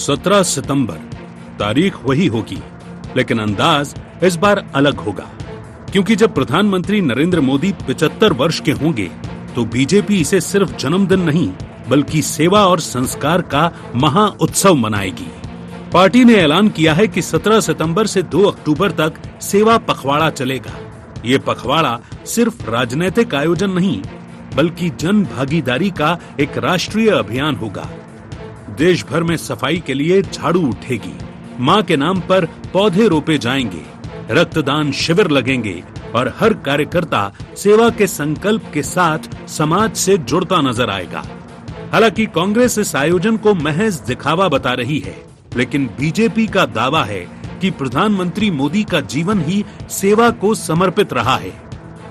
17 सितंबर तारीख वही होगी, लेकिन अंदाज इस बार अलग होगा, क्योंकि जब प्रधानमंत्री नरेंद्र मोदी 75 वर्ष के होंगे तो बीजेपी इसे सिर्फ जन्मदिन नहीं बल्कि सेवा और संस्कार का महा उत्सव मनाएगी। पार्टी ने ऐलान किया है कि 17 सितंबर से 2 अक्टूबर तक सेवा पखवाड़ा चलेगा। ये पखवाड़ा सिर्फ राजनीतिक आयोजन नहीं बल्कि जन भागीदारी का एक राष्ट्रीय अभियान होगा। देश भर में सफाई के लिए झाड़ू उठेगी, मां के नाम पर पौधे रोपे जाएंगे, रक्तदान शिविर लगेंगे और हर कार्यकर्ता सेवा के संकल्प के साथ समाज से जुड़ता नजर आएगा। हालांकि कांग्रेस इस आयोजन को महज दिखावा बता रही है, लेकिन बीजेपी का दावा है कि प्रधानमंत्री मोदी का जीवन ही सेवा को समर्पित रहा है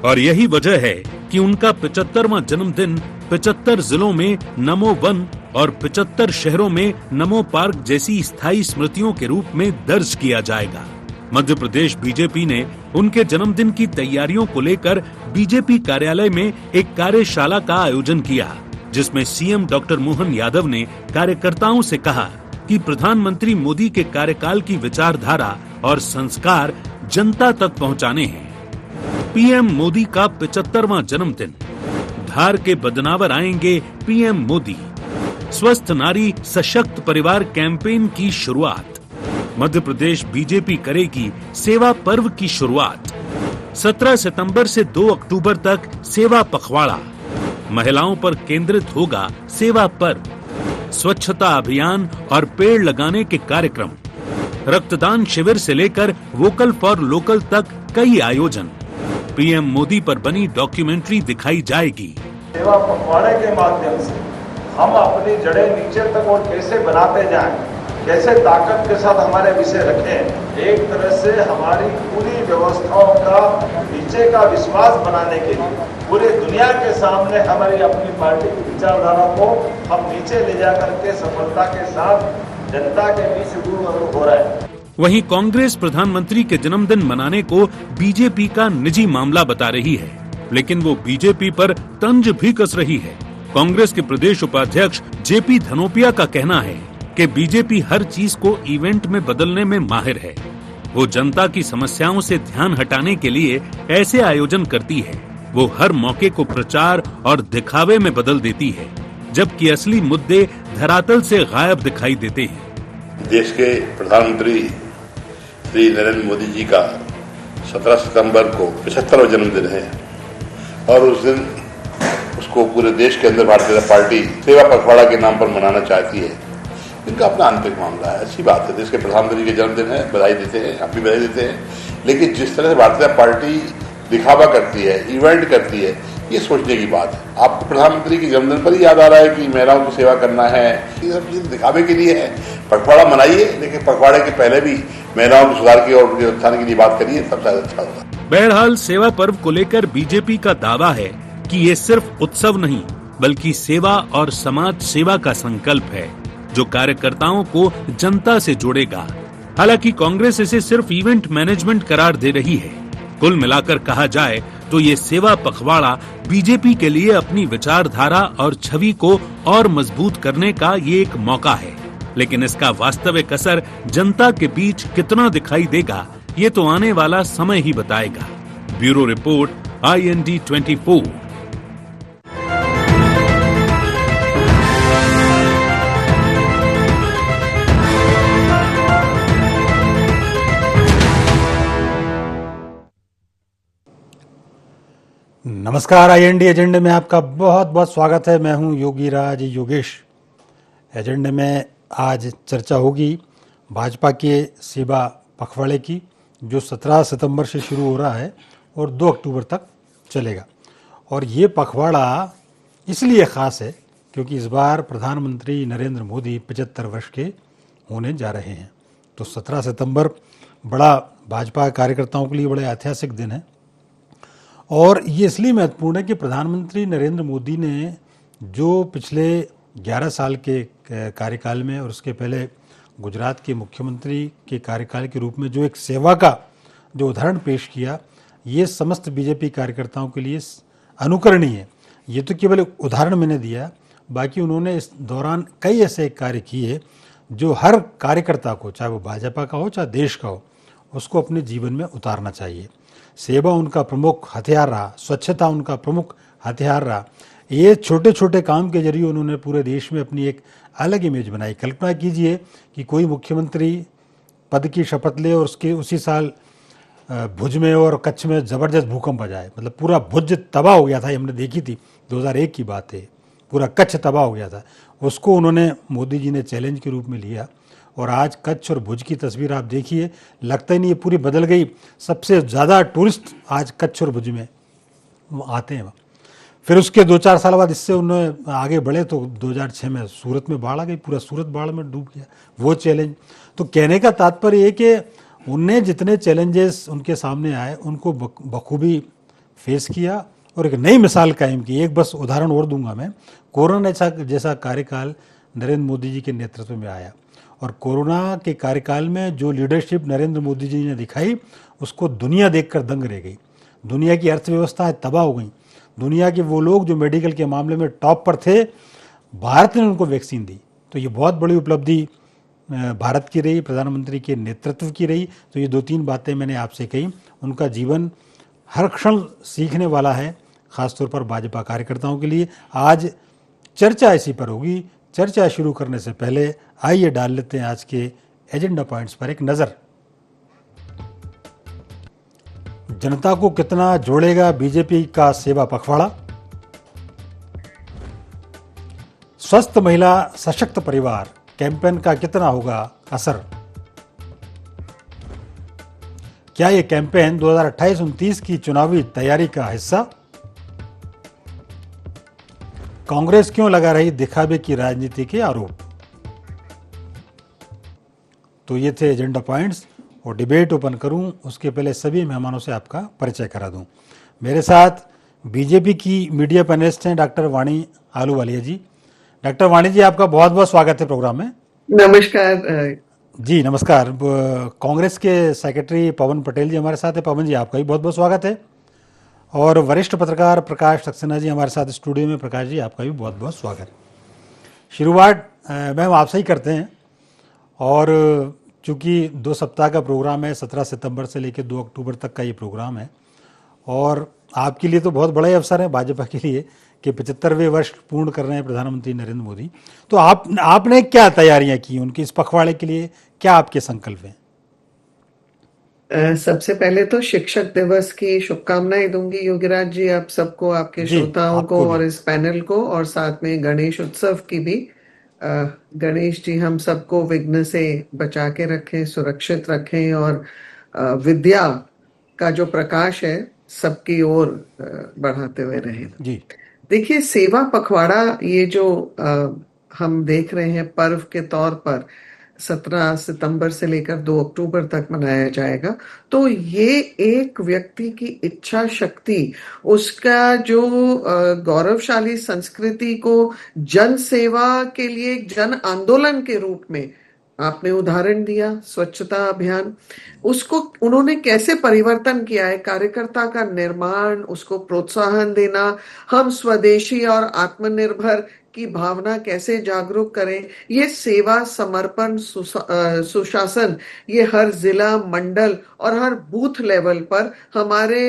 और यही वजह है कि उनका 75वां जन्मदिन 75 जिलों में नमो वन और 75 शहरों में नमो पार्क जैसी स्थायी स्मृतियों के रूप में दर्ज किया जाएगा। मध्य प्रदेश बीजेपी ने उनके जन्मदिन की तैयारियों को लेकर बीजेपी कार्यालय में एक कार्यशाला का आयोजन किया, जिसमें सीएम डॉक्टर मोहन यादव ने कार्यकर्ताओं से कहा कि प्रधानमंत्री मोदी के कार्यकाल की विचारधारा और संस्कार जनता तक पहुंचाने हैं। पीएम मोदी का 75वां जन्मदिन, धार के बदनावर आएंगे पीएम मोदी, स्वस्थ नारी सशक्त परिवार कैंपेन की शुरुआत, मध्य प्रदेश बीजेपी करेगी सेवा पर्व की शुरुआत, 17 सितंबर से 2 अक्टूबर तक सेवा पखवाड़ा, महिलाओं पर केंद्रित होगा सेवा पर्व, स्वच्छता अभियान और पेड़ लगाने के कार्यक्रम, रक्तदान शिविर से लेकर वोकल फॉर लोकल तक कई आयोजन, पीएम मोदी पर बनी डॉक्यूमेंट्री दिखाई जाएगी। सेवा पखवाड़े के माध्यम से हम अपनी जड़ें नीचे तक और कैसे बनाते जाएं, कैसे ताकत के साथ हमारे विषय रखें, एक तरह से हमारी पूरी व्यवस्थाओं का नीचे का विश्वास बनाने के लिए पूरी दुनिया के सामने हमारी अपनी पार्टी की विचारधारा को हम नीचे ले जा करके सफलता के साथ जनता के बीच रूबरू हो रहे हैं। वहीं कांग्रेस प्रधानमंत्री के जन्मदिन मनाने को बीजेपी का निजी मामला बता रही है, लेकिन वो बीजेपी पर तंज भी कस रही है। कांग्रेस के प्रदेश उपाध्यक्ष जेपी धनोपिया का कहना है कि बीजेपी हर चीज को इवेंट में बदलने में माहिर है। वो जनता की समस्याओं से ध्यान हटाने के लिए ऐसे आयोजन करती है। वो हर मौके को प्रचार और दिखावे में बदल देती है, जबकि असली मुद्दे धरातल से गायब दिखाई देते हैं। देश के प्रधानमंत्री श्री नरेंद्र मोदी जी का 17 सितंबर को 75वां जन्मदिन है और उस दिन उसको पूरे देश के अंदर भारतीय जनता पार्टी सेवा पखवाड़ा के नाम पर मनाना चाहती है। इनका अपना आंतरिक मामला है, अच्छी बात है। देश के प्रधानमंत्री के जन्मदिन है, बधाई देते हैं, आप भी बधाई देते हैं। लेकिन जिस तरह से भारतीय जनता पार्टी दिखावा करती है, इवेंट करती है, ये सोचने की बात है। आपको प्रधानमंत्री के जन्मदिन पर ही याद आ रहा है कि महिलाओं की सेवा करना है, ये सब चीज दिखावे के लिए है। पखवाड़ा मनाइए, लेकिन पखवाड़े के पहले भी महिलाओं के सुधार की और उनके उत्थान के लिए बात करिए, तब शायद अच्छा होगा। बहरहाल सेवा पर्व को लेकर बीजेपी का दावा है कि ये सिर्फ उत्सव नहीं बल्कि सेवा और समाज सेवा का संकल्प है, जो कार्यकर्ताओं को जनता से जोड़ेगा। हालांकि कांग्रेस इसे सिर्फ इवेंट मैनेजमेंट करार दे रही है। कुल मिलाकर कहा जाए तो ये सेवा पखवाड़ा बीजेपी के लिए अपनी विचारधारा और छवि को और मजबूत करने का ये एक मौका है, लेकिन इसका वास्तविक असर जनता के बीच कितना दिखाई देगा, ये तो आने वाला समय ही बताएगा। Bureau report, IND 24। नमस्कार, IND एजेंडे में आपका बहुत बहुत स्वागत है। मैं हूं योगीराज योगेश। एजेंडे में आज चर्चा होगी भाजपा के सेवा पखवाड़े की, जो 17 सितंबर से शुरू हो रहा है और 2 अक्टूबर तक चलेगा। और ये पखवाड़ा इसलिए ख़ास है क्योंकि इस बार प्रधानमंत्री नरेंद्र मोदी 75 वर्ष के होने जा रहे हैं। तो 17 सितंबर बड़ा भाजपा कार्यकर्ताओं के लिए बड़ा ऐतिहासिक दिन है और ये इसलिए महत्वपूर्ण है कि प्रधानमंत्री नरेंद्र मोदी ने जो पिछले 11 साल के कार्यकाल में और उसके पहले गुजरात के मुख्यमंत्री के कार्यकाल के रूप में जो एक सेवा का जो उदाहरण पेश किया, ये समस्त बीजेपी कार्यकर्ताओं के लिए अनुकरणीय है। ये तो केवल उदाहरण मैंने दिया, बाकी उन्होंने इस दौरान कई ऐसे कार्य किए जो हर कार्यकर्ता को, चाहे वो भाजपा का हो चाहे देश का हो, उसको अपने जीवन में उतारना चाहिए। सेवा उनका प्रमुख हथियार रहा, स्वच्छता उनका प्रमुख हथियार रहा। ये छोटे छोटे काम के जरिए उन्होंने पूरे देश में अपनी एक अलग इमेज बनाई। कल्पना कीजिए कि कोई मुख्यमंत्री पद की शपथ ले और उसके उसी साल भुज में और कच्छ में ज़बरदस्त भूकंप आ जाए, मतलब पूरा भुज तबाह हो गया था। ये हमने देखी थी, 2001 की बात है, पूरा कच्छ तबाह हो गया था। उसको उन्होंने, मोदी जी ने चैलेंज के रूप में लिया और आज कच्छ और भुज की तस्वीर आप देखिए, लगता ही नहीं ये पूरी बदल गई। सबसे ज़्यादा टूरिस्ट आज कच्छ और भुज में आते हैं। फिर उसके 2-4 साल बाद इससे उन्होंने आगे बढ़े तो 2006 में सूरत में बाढ़ आ गई, पूरा सूरत बाढ़ में डूब गया, वो चैलेंज। तो कहने का तात्पर्य ये कि उनने जितने चैलेंजेस उनके सामने आए उनको बखूबी फेस किया और एक नई मिसाल कायम की। एक बस उदाहरण और दूंगा मैं। कोरोना जैसा कार्यकाल नरेंद्र मोदी जी के नेतृत्व में आया और कोरोना के कार्यकाल में जो लीडरशिप नरेंद्र मोदी जी ने दिखाई उसको दुनिया देखकर दंग रह गई। दुनिया की अर्थव्यवस्थाएं तबाह हो गई। दुनिया के वो लोग जो मेडिकल के मामले में टॉप पर थे, भारत ने उनको वैक्सीन दी। तो ये बहुत बड़ी उपलब्धि भारत की रही, प्रधानमंत्री के नेतृत्व की रही। तो ये 2-3 बातें मैंने आपसे कही। उनका जीवन हर क्षण सीखने वाला है, खासतौर पर भाजपा कार्यकर्ताओं के लिए। आज चर्चा इसी पर होगी। चर्चा शुरू करने से पहले आइए डाल लेते हैं आज के एजेंडा पॉइंट्स पर एक नज़र। जनता को कितना जोड़ेगा बीजेपी का सेवा पखवाड़ा? स्वस्थ महिला सशक्त परिवार कैंपेन का कितना होगा असर? क्या ये कैंपेन 2028-29 की चुनावी तैयारी का हिस्सा? कांग्रेस क्यों लगा रही दिखावे की राजनीति के आरोप? तो ये थे एजेंडा पॉइंट्स और डिबेट ओपन करूं उसके पहले सभी मेहमानों से आपका परिचय करा दूं। मेरे साथ बीजेपी की मीडिया पैनलिस्ट हैं डॉक्टर वाणी आलूवालिया जी। डॉक्टर वाणी जी, आपका बहुत बहुत स्वागत है प्रोग्राम में। नमस्कार जी नमस्कार। कांग्रेस के सेक्रेटरी पवन पटेल जी हमारे साथ है। पवन जी, आपका भी बहुत बहुत स्वागत है। और वरिष्ठ पत्रकार प्रकाश सक्सेना जी हमारे साथ स्टूडियो में। प्रकाश जी, आपका भी बहुत बहुत स्वागत। शुरुआत मैम आपसे ही करते हैं। और चूँकि 2 सप्ताह का प्रोग्राम है, 17 सितंबर से लेकर 2 अक्टूबर तक का ये प्रोग्राम है और आपके लिए तो बहुत बड़ा ही अवसर है, भाजपा के लिए, कि 75वें वर्ष पूर्ण कर रहे हैं प्रधानमंत्री नरेंद्र मोदी। तो आपने क्या तैयारियां की उनके इस पखवाड़े के लिए? क्या आपके संकल्प हैं? सबसे पहले तो शिक्षक दिवस की शुभकामनाएं दूंगी योगीराज जी, आप सबको, आपके श्रोताओं को और इस पैनल को, और साथ में गणेश उत्सव की भी। गणेश जी हम सबको विघ्न से बचा के रखें, सुरक्षित रखें और विद्या का जो प्रकाश है सबकी ओर बढ़ाते हुए रहें जी। देखिए, सेवा पखवाड़ा ये जो हम देख रहे हैं पर्व के तौर पर 17 सितंबर से लेकर 2 अक्टूबर तक मनाया जाएगा। तो ये एक व्यक्ति की इच्छा शक्ति, उसका जो गौरवशाली संस्कृति को जन सेवा के लिए एक जन आंदोलन के रूप में आपने उदाहरण दिया, स्वच्छता अभियान, उसको उन्होंने कैसे परिवर्तन किया है, कार्यकर्ता का निर्माण, उसको प्रोत्साहन देना, हम स्वदेशी और आत्मनिर्भर की भावना कैसे जागरूक करें, ये सेवा, समर्पण, सुशासन, ये हर जिला, मंडल और हर बूथ लेवल पर हमारे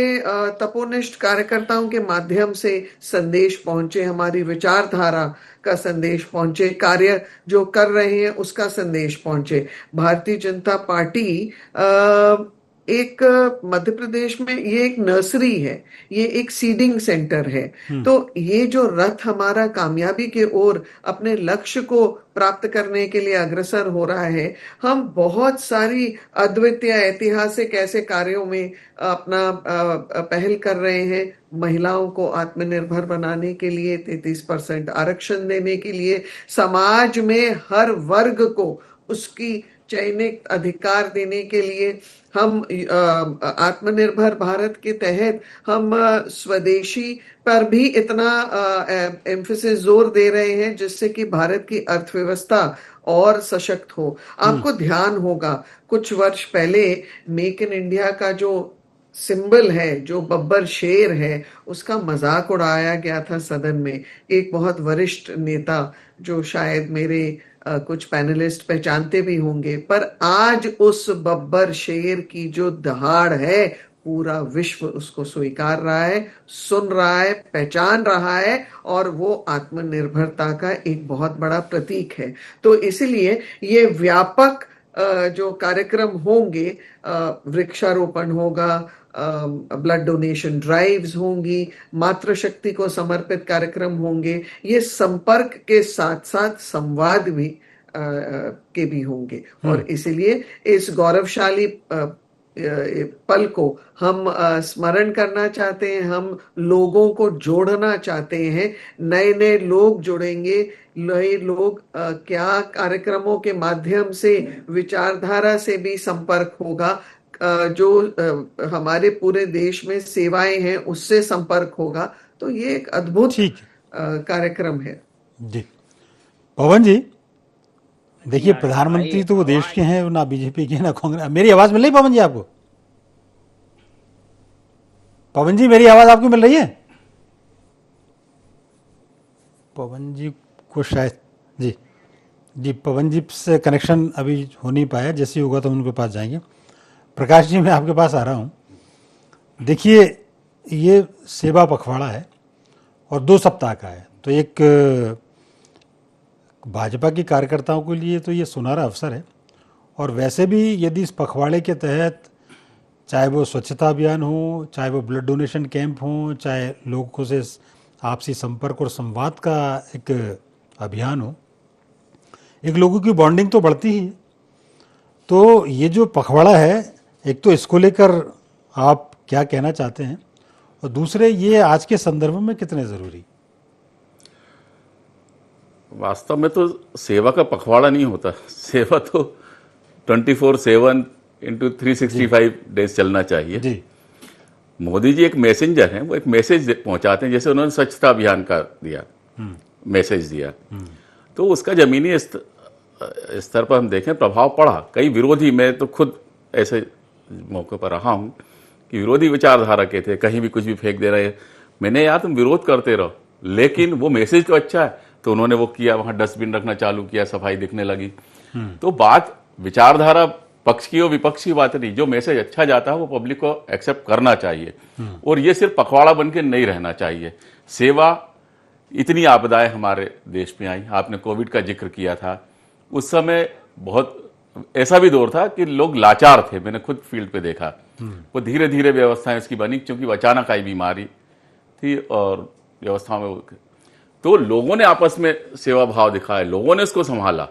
तपोनिष्ठ कार्यकर्ताओं के माध्यम से संदेश पहुंचे, हमारी विचारधारा का संदेश पहुंचे, कार्य जो कर रहे हैं उसका संदेश पहुंचे। भारतीय जनता पार्टी एक मध्य प्रदेश में ये एक नर्सरी है, ये एक सीडिंग सेंटर है। तो ये जो रथ हमारा कामयाबी के ओर अपने लक्ष्य को प्राप्त करने के लिए अग्रसर हो रहा है, हम बहुत सारी अद्वितीय ऐतिहासिक ऐसे कार्यों में अपना पहल कर रहे हैं। महिलाओं को आत्मनिर्भर बनाने के लिए, 33% आरक्षण देने के लिए, समाज में हर वर्ग को उसकी चयनित अधिकार देने के लिए, हम आत्मनिर्भर भारत के तहत हम स्वदेशी पर भी इतना एम्फेसिस, जोर दे रहे हैं जिससे कि भारत की अर्थव्यवस्था और सशक्त हो। आपको ध्यान होगा कुछ वर्ष पहले मेक इन इंडिया का जो सिंबल है, जो बब्बर शेर है, उसका मजाक उड़ाया गया था सदन में। एक बहुत वरिष्ठ नेता जो शायद मेरे कुछ पैनलिस्ट पहचानते भी होंगे, पर आज उस बब्बर शेर की जो दहाड़ है, पूरा विश्व उसको स्वीकार रहा है, सुन रहा है, पहचान रहा है, और वो आत्मनिर्भरता का एक बहुत बड़ा प्रतीक है। तो इसलिए ये व्यापक जो कार्यक्रम होंगे, वृक्षारोपण होगा, ब्लड डोनेशन ड्राइव्स होंगी, मातृशक्ति को समर्पित कार्यक्रम होंगे, ये संपर्क के साथ साथ संवाद भी के भी होंगे। और इसलिए इस गौरवशाली पल को हम स्मरण करना चाहते हैं, हम लोगों को जोड़ना चाहते हैं। नए नए लोग जुड़ेंगे, नए लोग क्या कार्यक्रमों के माध्यम से विचारधारा से भी संपर्क होगा, जो हमारे पूरे देश में सेवाएं हैं उससे संपर्क होगा। तो ये एक अद्भुत कार्यक्रम है जी। पवन जी देखिए, प्रधानमंत्री तो वो देश के हैं, ना बीजेपी के ना कांग्रेस। मेरी आवाज मिल रही पवन जी आपको? पवन जी मेरी आवाज आपको मिल रही है? पवन जी को शायद जी पवन जी से कनेक्शन अभी हो नहीं पाया, जैसे ही होगा तो उनके पास जाएंगे। प्रकाश जी मैं आपके पास आ रहा हूँ। देखिए ये सेवा पखवाड़ा है और 2 सप्ताह का है, तो एक भाजपा के कार्यकर्ताओं के लिए तो ये सुनहरा अवसर है। और वैसे भी यदि इस पखवाड़े के तहत चाहे वो स्वच्छता अभियान हो, चाहे वो ब्लड डोनेशन कैंप हो, चाहे लोगों से आपसी संपर्क और संवाद का एक अभियान हो, एक लोगों की बॉन्डिंग तो बढ़ती ही। तो ये जो पखवाड़ा है, एक तो इसको लेकर आप क्या कहना चाहते हैं, और दूसरे ये आज के संदर्भ में कितने ज़रूरी? वास्तव में तो सेवा का पखवाड़ा नहीं होता, सेवा तो 24/7 इंटू 365 डेज चलना चाहिए जी। मोदी जी एक मैसेंजर हैं, वो एक मैसेज पहुंचाते हैं, जैसे उन्होंने स्वच्छता अभियान का दिया मैसेज दिया, तो उसका जमीनी स्तर पर हम देखें प्रभाव पड़ा। कई विरोधी, मैं तो खुद ऐसे मौके पर रहा हूं कि विरोधी विचारधारा के थे, कहीं भी कुछ भी फेंक दे रहे हैं। मैंने यार तुम विरोध करते रहो, लेकिन वो मैसेज तो अच्छा है, तो उन्होंने वो किया, वहां डस्टबिन रखना चालू किया, सफाई दिखने लगी। तो बात विचारधारा पक्ष की और विपक्ष की बात नहीं, जो मैसेज अच्छा जाता है वो पब्लिक को एक्सेप्ट करना चाहिए, और ये सिर्फ पखवाड़ा बन के नहीं रहना चाहिए। सेवा, इतनी आपदाएं हमारे देश में आई, आपने कोविड का जिक्र किया था, उस समय बहुत ऐसा भी दौर था कि लोग लाचार थे, मैंने खुद फील्ड पे देखा। वो धीरे धीरे व्यवस्थाएं इसकी बनी, क्योंकि अचानक आई बीमारी थी और व्यवस्था में, तो लोगों ने आपस में सेवा भाव दिखाया, लोगों ने इसको संभाला।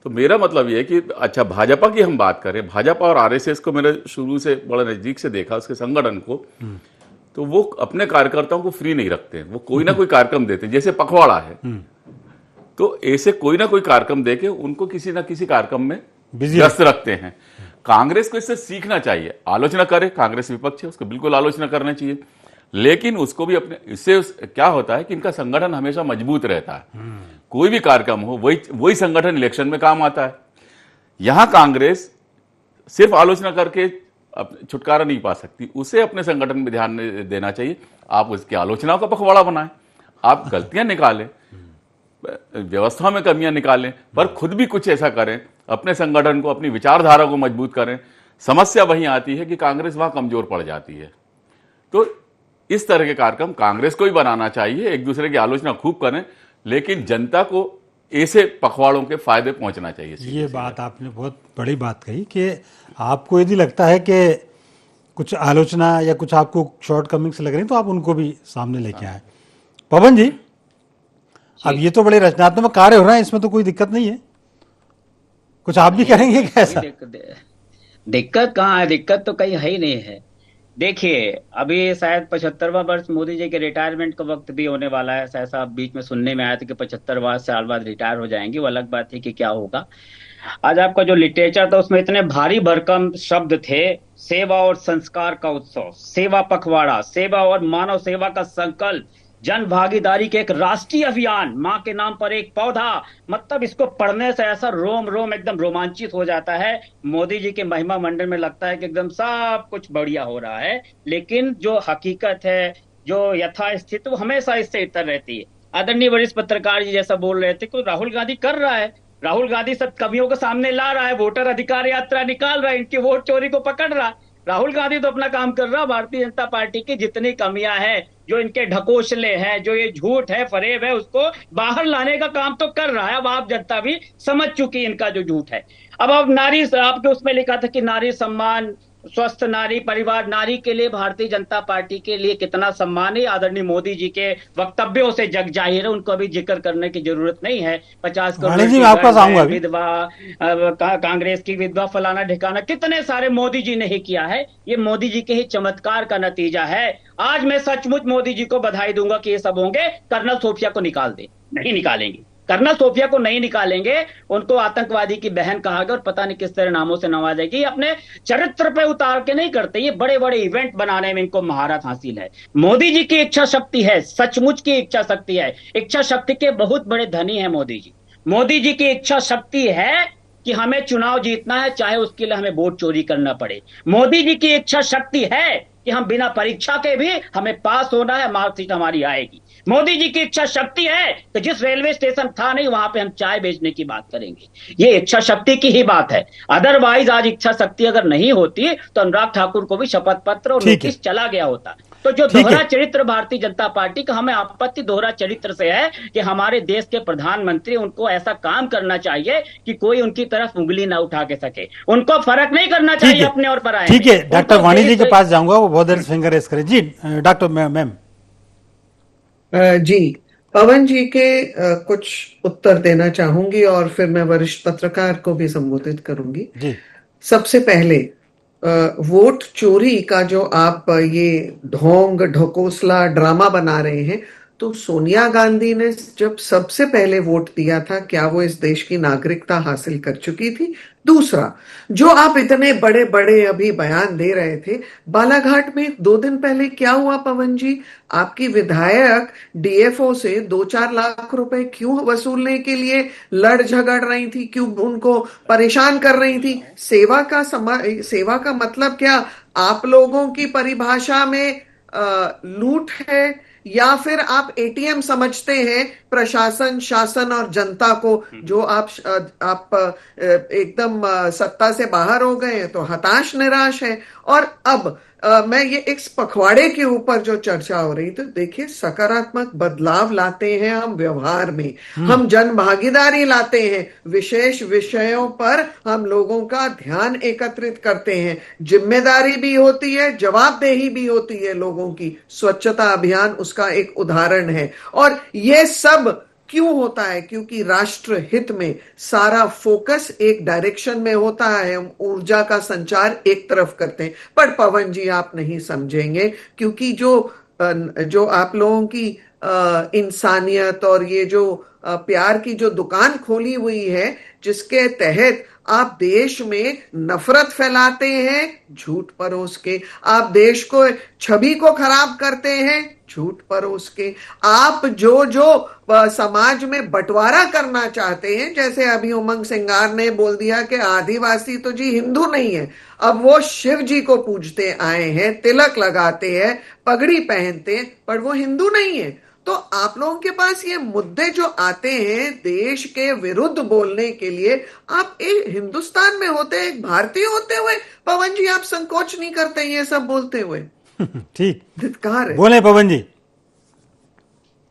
तो मेरा मतलब ये है कि अच्छा, भाजपा की हम बात करें, भाजपा और आरएसएस को मैंने शुरू से बड़ा नजदीक से देखा, उसके संगठन को, तो वो अपने कार्यकर्ताओं को फ्री नहीं रखते, वो कोई ना कोई कार्यक्रम देते हैं। जैसे पखवाड़ा है, तो ऐसे कोई ना कोई कार्यक्रम देके उनको किसी ना किसी कार्यक्रम में व्यस्त रखते हैं। कांग्रेस को इससे सीखना चाहिए, आलोचना करे, कांग्रेस विपक्ष है, उसको बिल्कुल आलोचना करना चाहिए, लेकिन उसको भी अपने, इससे क्या होता है कि इनका संगठन हमेशा मजबूत रहता है। कोई भी कार्यक्रम हो, वही संगठन इलेक्शन में काम आता है। यहां कांग्रेस सिर्फ आलोचना करके छुटकारा नहीं पा सकती, उसे अपने संगठन में ध्यान देना चाहिए। आप उसकी आलोचनाओं का पखवाड़ा बनाएं, आप गलतियां निकालें, व्यवस्था में कमियां निकालें, पर खुद भी कुछ ऐसा करें, अपने संगठन को, अपनी विचारधारा को मजबूत करें। समस्या वहीं आती है कि कांग्रेस वहां कमजोर पड़ जाती है। तो इस तरह के कार्यक्रम कांग्रेस को ही बनाना चाहिए, एक दूसरे की आलोचना खूब करें, लेकिन जनता को ऐसे पखवाड़ों के फायदे पहुंचना चाहिए। ये बात आपने बहुत बड़ी बात कही कि आपको यदि लगता है कि कुछ आलोचना या कुछ आपको शॉर्ट कमिंग्स लग रही, तो आप उनको भी सामने लेके आए। पवन जी, अब ये तो बड़े रचनात्मक कार्य हो रहे हैं, इसमें तो कोई दिक्कत नहीं है, कुछ आप भी करेंगे कैसा? दिक्कत कहाँ है? दिक्कत तो कहीं है ही नहीं है। देखिए, अभी शायद 75वां वर्ष मोदी जी के रिटायरमेंट का वक्त भी होने वाला है। ऐसा बीच में सुनने में आया था कि 75 साल बाद रिटायर हो जाएंगे, वो अलग बात है कि क्या होगा। आज आपका जो लिटरेचर था उसमें इतने भारी भरकम शब्द थे, सेवा और संस्कार का उत्सव, सेवा पखवाड़ा, सेवा और मानव सेवा का संकल्प, जन भागीदारी के एक राष्ट्रीय अभियान, माँ के नाम पर एक पौधा। मतलब इसको पढ़ने से ऐसा रोम रोम एकदम रोमांचित हो जाता है। मोदी जी के महिमा मंडल में लगता है कि एकदम सब कुछ बढ़िया हो रहा है, लेकिन जो हकीकत है, जो यथास्थिति, वो हमेशा इससे इतर रहती है। आदरणीय वरिष्ठ पत्रकार जी जैसा बोल रहे थे कि राहुल गांधी कर रहा है, राहुल गांधी सब कमियों को सामने ला रहा है, वोटर अधिकार यात्रा निकाल रहा है, इनकी वोट चोरी को पकड़ रहा है। राहुल गांधी तो अपना काम कर रहा है। भारतीय जनता पार्टी की जितनी कमियां हैं, जो इनके ढकोसले हैं, जो ये झूठ है, फरेब है, उसको बाहर लाने का काम तो कर रहा है। अब आप जनता भी समझ चुकी इनका जो झूठ है। अब नारी, आपके उसमें लिखा था कि नारी सम्मान, स्वस्थ नारी परिवार, नारी के लिए भारतीय जनता पार्टी के लिए कितना सम्मान है, आदरणीय मोदी जी के वक्तव्यों से जग जाहिर है। उनको अभी जिक्र करने की जरूरत नहीं है। 50 करोड़ विधवा, कांग्रेस की विधवा, फलाना ढिकाना, कितने सारे मोदी जी ने ही किया है। ये मोदी जी के ही चमत्कार का नतीजा है। आज मैं सचमुच मोदी जी को बधाई दूंगा कि ये सब होंगे, कर्नल सोफिया को निकाल दे। नहीं निकालेंगे, कर्नल सोफिया को नहीं निकालेंगे। उनको आतंकवादी की बहन कहा गया और पता नहीं किस तरह नामों से नवाजेगी। अपने चरित्र पे उतार के नहीं करते, ये बड़े बड़े इवेंट बनाने में इनको महारत हासिल है। मोदी जी की इच्छा शक्ति है, सचमुच की इच्छा शक्ति है। इच्छा शक्ति के बहुत बड़े धनी है मोदी जी। मोदी जी की इच्छा शक्ति है कि हमें चुनाव जीतना है, चाहे उसके लिए हमें वोट चोरी करना पड़े। मोदी जी की इच्छा शक्ति है कि हम बिना परीक्षा के भी हमें पास होना है, मार्कशीट हमारी आएगी। मोदी जी की इच्छा शक्ति है कि जिस रेलवे स्टेशन था नहीं, वहां पे हम चाय बेचने की बात करेंगे। ये इच्छा शक्ति की ही बात है। अदरवाइज आज इच्छा शक्ति अगर नहीं होती तो अनुराग ठाकुर को भी शपथ पत्र और नोटिस चला गया होता। तो जो दोहरा चरित्र भारतीय जनता पार्टी का, हमें आपत्ति दोहरा चरित्र से है कि हमारे देश के प्रधानमंत्री, उनको ऐसा काम करना चाहिए कि कोई उनकी तरफ उंगली ना उठा के सके। उनको फर्क नहीं करना चाहिए अपने और पराये। ठीक है, डॉक्टर वाणी जी के पास जाऊंगा, वो बहुत देर फिंगर रेस करें। जी डॉक्टर मैम। जी पवन जी के कुछ उत्तर देना चाहूंगी और फिर मैं वरिष्ठ पत्रकार को भी संबोधित करूंगी। जी सबसे पहले वोट चोरी का जो आप ये ढोंग ढकोसला ड्रामा बना रहे हैं, तो सोनिया गांधी ने जब सबसे पहले वोट दिया था, क्या वो इस देश की नागरिकता हासिल कर चुकी थी? दूसरा, जो आप इतने बड़े बड़े अभी बयान दे रहे थे, बालाघाट में 2 दिन पहले क्या हुआ पवन जी? आपकी विधायक डीएफओ से 2-4 लाख रुपए क्यों वसूलने के लिए लड़ झगड़ रही थी? क्यों उनको परेशान कर रही थी? सेवा का मतलब क्या आप लोगों की परिभाषा में लूट है, या फिर आप एटीएम समझते हैं प्रशासन, शासन और जनता को? जो आप एकदम सत्ता से बाहर हो गए हैं तो हताश निराश है। और अब मैं ये इस पखवाड़े के ऊपर जो चर्चा हो रही, तो देखिए सकारात्मक बदलाव लाते हैं हम व्यवहार में, हम जन भागीदारी लाते हैं, विशेष विषयों पर हम लोगों का ध्यान एकत्रित करते हैं, जिम्मेदारी भी होती है, जवाबदेही भी होती है लोगों की। स्वच्छता अभियान उसका एक उदाहरण है। और ये सब क्यों होता है? क्योंकि राष्ट्र हित में सारा फोकस एक डायरेक्शन में होता है, हम ऊर्जा का संचार एक तरफ करते हैं। पर पवन जी आप नहीं समझेंगे, क्योंकि जो आप लोगों की इंसानियत और ये जो प्यार की जो दुकान खोली हुई है, जिसके तहत आप देश में नफरत फैलाते हैं झूठ परोस के, आप देश को छवि को खराब करते हैं झूठ परोस के, आप जो समाज में बंटवारा करना चाहते हैं, जैसे अभी उमंग सिंगार ने बोल दिया कि आदिवासी तो जी हिंदू नहीं है, अब वो शिव जी को पूजते आए हैं, तिलक लगाते हैं, पगड़ी पहनते हैं, पर वो हिंदू नहीं है। तो आप लोगों के पास ये मुद्दे जो आते हैं देश के विरुद्ध बोलने के लिए, आप एक हिंदुस्तान में होते, एक भारतीय होते हुए पवन जी आप संकोच नहीं करते ये सब बोलते हुए? ठीक, धिक्कार है। बोले पवन जी।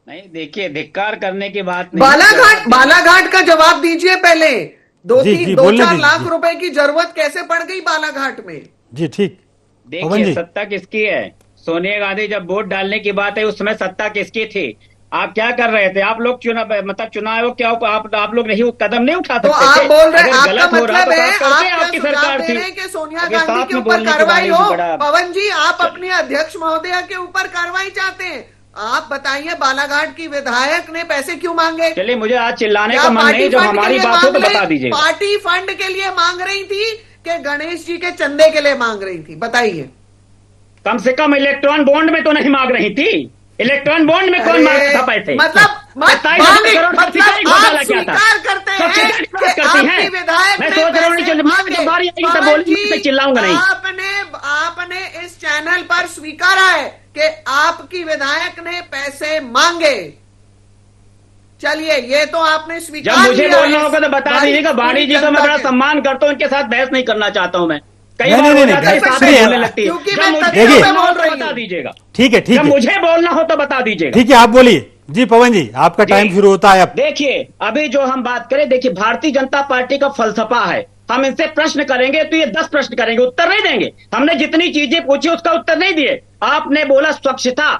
नहीं, देखिए धिक्कार करने की बात नहीं। बालाघाट का जवाब दीजिए पहले। 2-4 लाख रुपए की जरूरत कैसे पड़ गई बालाघाट में? जी ठीक। देखिए सत्ता किसकी है? सोनिया गांधी जब वोट डालने की बात है, उस समय सत्ता किसकी थी? आप क्या कर रहे थे? आप लोग चुनाव क्या आप लोग नहीं कदम नहीं उठा सकते? तो आप बोल रहे हैं, आपका गलत हो रहा मतलब है आपकी सरकार थी कि सोनिया गांधी के ऊपर कार्रवाई हो? पवन जी आप अपने अध्यक्ष महोदया के ऊपर कार्रवाई चाहते हैं? आप बताइए, बालाघाट की विधायक ने पैसे क्यों मांगे? चलिए, मुझे आज चिल्लाने का मन नहीं, जब हमारी बात हो तो बता दीजिए। पार्टी फंड के लिए मांग रही थी कि गणेश जी के चंदे के लिए मांग रही थी? बताइए। कम से कम इलेक्ट्रॉन बॉन्ड में तो नहीं मांग रही थी। इलेक्ट्रॉन बॉन्ड में कौन मांगता था पैसे? मतलब आप स्वीकार करते हैं कि आपकी विधायक मैं सोच रहा हूँ चिल्लाऊंगा नहीं। आपने इस चैनल पर स्वीकारा है कि आपकी विधायक ने पैसे मांगे। चलिए, ये तो आपने जब स्वीकार मुझे किया बोलना है। होगा तो बता दीजिएगा। वाणी जी का मैं बड़ा सम्मान करता हूं, उनके साथ बहस नहीं करना चाहता हूं मैं। कई बार हो जाता है, साथ में बोलने लगती है। क्योंकि जब मैं मुझे तथ्यों बोलना पे हो बोल तो रही बता हूं। दीजिएगा। ठीक है, ठीक जब है, मुझे बोलना हो तो बता दीजिएगा। ठीक है, आप बोलिए जी। पवन जी, आपका टाइम शुरू होता है अब। देखिए, अभी जो हम बात करें, देखिए भारतीय जनता पार्टी का फलसफा है, हम इनसे प्रश्न करेंगे तो ये 10 प्रश्न करेंगे, उत्तर नहीं देंगे। हमने जितनी चीजें पूछी उसका उत्तर नहीं दिए। आपने बोला स्वच्छता,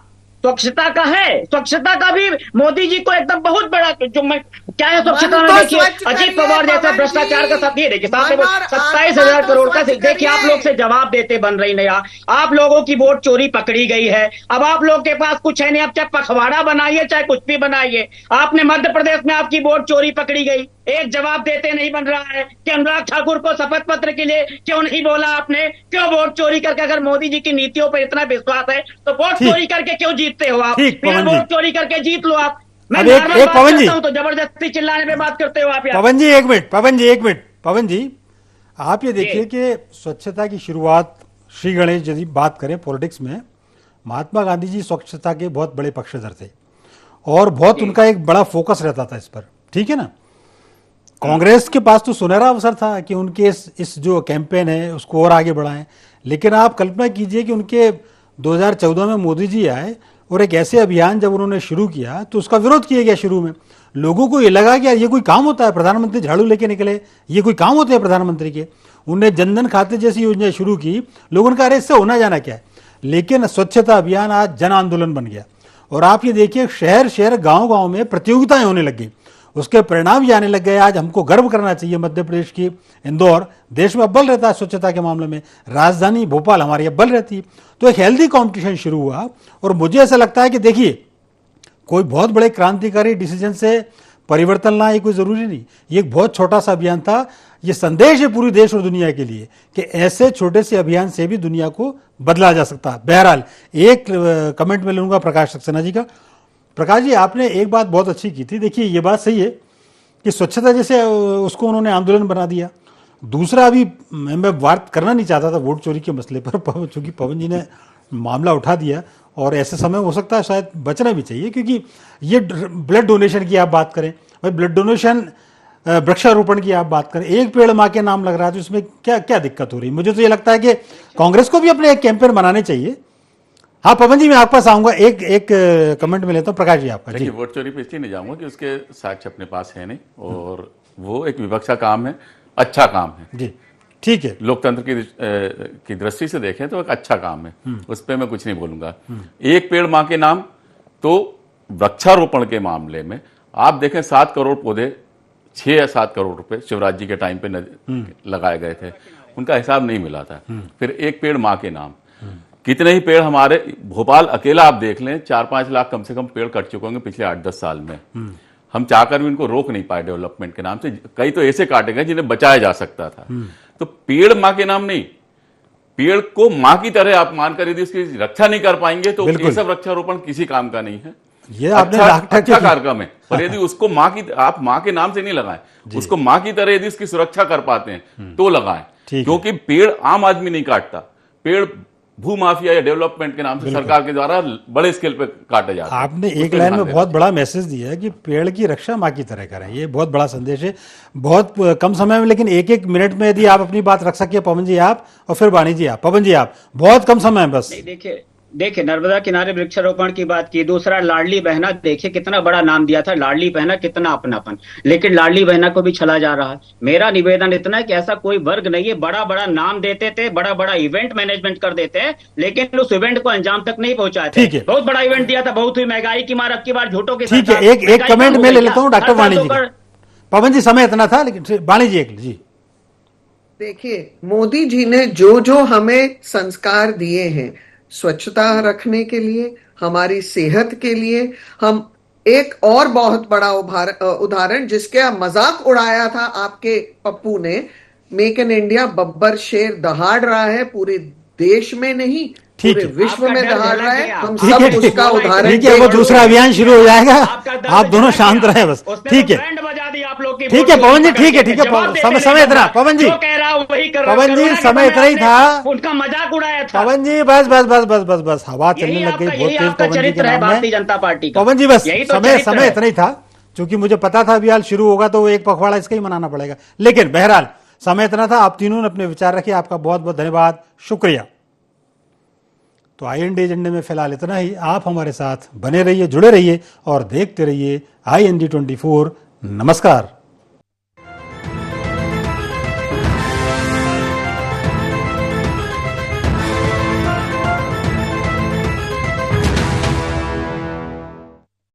स्वच्छता का है, स्वच्छता का भी मोदी जी को एकदम बहुत बड़ा जो मैं क्या है स्वच्छता में, देखिए अजीत पवार जैसे भ्रष्टाचार का साथ, ये देखिए साथ में 27,000 करोड़ का, देखिए आप लोग से जवाब देते बन रही नहीं। आप लोगों की वोट चोरी पकड़ी गई है, अब आप लोग के पास कुछ है नहीं, आप चाहे पखवाड़ा बनाइए चाहे कुछ भी बनाइए। आपने मध्य प्रदेश में आपकी वोट चोरी पकड़ी गई, एक जवाब देते नहीं बन रहा है कि अनुराग ठाकुर को शपथ पत्र के लिए क्यों नहीं बोला आपने, क्यों वोट चोरी करके? अगर मोदी जी की नीतियों पर इतना विश्वास है तो वोट चोरी करके क्यों जीतते हो आप? फिर वोट चोरी करके जीत लो आप। मैं एक पवन जी तो जबरदस्ती चिल्लाने पे बात करते हो आप यार। पवन जी एक मिनट, पवन जी एक मिनट, पवन जी आप ये देखिए कि स्वच्छता की शुरुआत, श्री गणेश यदि बात करें पॉलिटिक्स में, महात्मा गांधी जी स्वच्छता के बहुत बड़े पक्षधर थे और बहुत उनका एक बड़ा फोकस रहता था इस पर, ठीक है ना। कांग्रेस के पास तो सुनहरा अवसर था कि उनके इस जो कैंपेन है उसको और आगे बढ़ाएं, लेकिन आप कल्पना कीजिए कि उनके 2014 में मोदी जी आए और एक ऐसे अभियान जब उन्होंने शुरू किया तो उसका विरोध किया गया शुरू में। लोगों को ये लगा कि यार ये कोई काम होता है, प्रधानमंत्री झाड़ू लेके निकले, ये कोई काम होते हैं प्रधानमंत्री के। उन्हें जनधन खाते जैसी योजना शुरू की, लोगों ने कहा अरे इससे होना जाना क्या है। लेकिन स्वच्छता अभियान आज जन आंदोलन बन गया और आप ये देखिए शहर शहर गांव गांव में प्रतियोगिताएं होने लग गई, उसके परिणाम भी आने लग गए। आज हमको गर्व करना चाहिए, मध्य प्रदेश की इंदौर देश में अव्वल रहता है स्वच्छता के मामले में, राजधानी भोपाल हमारी अव्वल रहती है। तो एक हेल्दी कंपटीशन शुरू हुआ और मुझे ऐसा लगता है कि देखिए कोई बहुत बड़े क्रांतिकारी डिसीजन से परिवर्तन लाना ये कोई जरूरी नहीं, ये एक बहुत छोटा सा अभियान था। ये संदेश है पूरी देश और दुनिया के लिए कि ऐसे छोटे से अभियान से भी दुनिया को बदला जा सकता है। बहरहाल एक कमेंट में लूंगा प्रकाश सक्सेना जी का। प्रकाश जी, आपने एक बात बहुत अच्छी की थी, देखिए ये बात सही है कि स्वच्छता जैसे उसको उन्होंने आंदोलन बना दिया। दूसरा, अभी मैं बात करना नहीं चाहता था वोट चोरी के मसले पर, चूंकि पवन जी ने मामला उठा दिया और ऐसे समय हो सकता है शायद बचना भी चाहिए, क्योंकि ये ब्लड डोनेशन की आप बात करें, भाई ब्लड डोनेशन, वृक्षारोपण की आप बात करें, एक पेड़ माँ के नाम लग रहा है, तो इसमें क्या क्या दिक्कत हो रही है? मुझे तो ये लगता है कि कांग्रेस को भी अपने एक कैंपेन बनाने चाहिए। हाँ पवन जी, मैं आपके पास आऊंगा, एक कमेंट में लेता हूँ। प्रकाश जी आपका। देखिए, वोट चोरी पे इसलिए नहीं जाऊंगा कि उसके साक्ष्य अपने पास है नहीं और वो एक विपक्ष का काम है, अच्छा काम है जी, ठीक है, लोकतंत्र की दृष्टि से देखें तो एक अच्छा काम है, उस पर मैं कुछ नहीं बोलूंगा। एक पेड़ माँ के नाम, तो वृक्षारोपण के मामले में आप देखें 7 करोड़ पौधे, 6 या 7 करोड़ रुपए शिवराज जी के टाइम पे लगाए गए थे, उनका हिसाब नहीं मिला था। फिर एक पेड़ माँ के नाम, कितने ही पेड़ हमारे भोपाल अकेला आप देख लें, 4-5 लाख कम से कम पेड़ कट चुके होंगे पिछले 8-10 साल में। हम चाहकर भी इनको रोक नहीं पाए डेवलपमेंट के नाम से, कई तो ऐसे काटे गए जिन्हें बचाया जा सकता था। तो पेड़ माँ के नाम नहीं, पेड़ को माँ की तरह आप मानकर यदि उसकी रक्षा नहीं कर पाएंगे तो ये सब वृक्षारोपण किसी काम का नहीं है। ये अच्छा कार्यक्रम है, पर यदि उसको आप माँ के नाम से नहीं लगाएं, उसको माँ की तरह यदि उसकी सुरक्षा कर पाते हैं तो लगाएं, क्योंकि पेड़ आम आदमी नहीं काटता, पेड़ भू माफिया या डेवलपमेंट के नाम से सरकार के द्वारा बड़े स्केल पे काटे जाते हैं। आपने एक लाइन में बहुत बड़ा मैसेज दिया है कि पेड़ की रक्षा माँ की तरह करें, ये बहुत बड़ा संदेश है। बहुत कम समय में, लेकिन एक मिनट में यदि आप अपनी बात रख सके, पवन जी आप और फिर वाणी जी आप। पवन जी आप, बहुत कम समय है बस। देखिए नर्मदा किनारे वृक्षारोपण की बात की, दूसरा लाडली बहना, देखिए कितना बड़ा नाम दिया था, लाडली बहना, कितना अपनापन, लेकिन लाडली बहना को भी छला जा रहा है। मेरा निवेदन इतना है कि ऐसा कोई वर्ग नहीं है, बड़ा बड़ा नाम देते थे, बड़ा बड़ा इवेंट मैनेजमेंट कर देते हैं, लेकिन उस इवेंट को अंजाम तक नहीं पहुंचाते। बहुत बड़ा इवेंट दिया था, बहुत हुई महंगाई की मार, अब की बार झूठों की। ठीक है, एक कमेंट में ले लेता हूँ डॉक्टर वाणी जी। पवन जी, समय इतना था, लेकिन वाणी जी एक जी। देखिए, मोदी जी ने जो हमें संस्कार दिए हैं स्वच्छता रखने के लिए, हमारी सेहत के लिए, हम एक और बहुत बड़ा उदाहरण जिसके मजाक उड़ाया था आपके पप्पू ने, मेक इन इंडिया बब्बर शेर दहाड़ रहा है, पूरे देश में नहीं पूरे विश्व में दहाड़ रहा है। हम सब उसका उदाहरण, ठीक है, वो दूसरा अभियान शुरू हो जाएगा, आप दोनों शांत रहे बस। ठीक है, ठीक है पवन जी, ठीक है, ठीक है, समय इतना, पवन जी, पवन जी समय इतना ही था, उनका मजाक उड़ाया था। पवन जी बस बस बस बस बस बस, हवा चलने लग गई बहुत तेज पवन जी के नाम में, जनता पार्टी। पवन जी बस समय इतना ही था, चूंकि मुझे पता था अभियान शुरू होगा तो एक पखवाड़ा इसका ही मनाना पड़ेगा, लेकिन बहरहाल समय इतना था। आप तीनों ने अपने विचार रखे, आपका बहुत बहुत धन्यवाद, शुक्रिया। तो IND एजेंडे में फिलहाल इतना ही। आप हमारे साथ बने रहिए, जुड़े रहिए और देखते रहिए IND 24। नमस्कार।